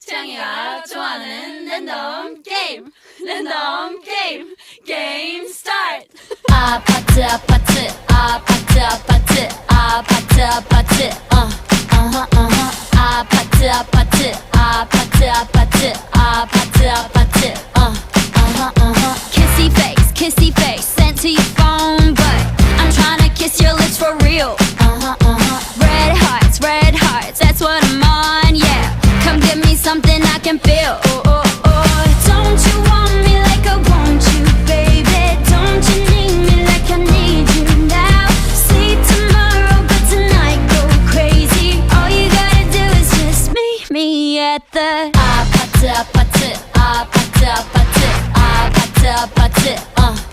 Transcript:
채영이가 좋아하는 랜덤 게임 게임 스타트. 아파트 아파트 아파트 아파트 아파트 아파트 아파트 아파트 아파트 아파트 아파트 아파트 kissy face sent to your phone but I'm tryna kiss your lips for real. Red hearts that's what I'm on, yeah. Come give me something I can feel.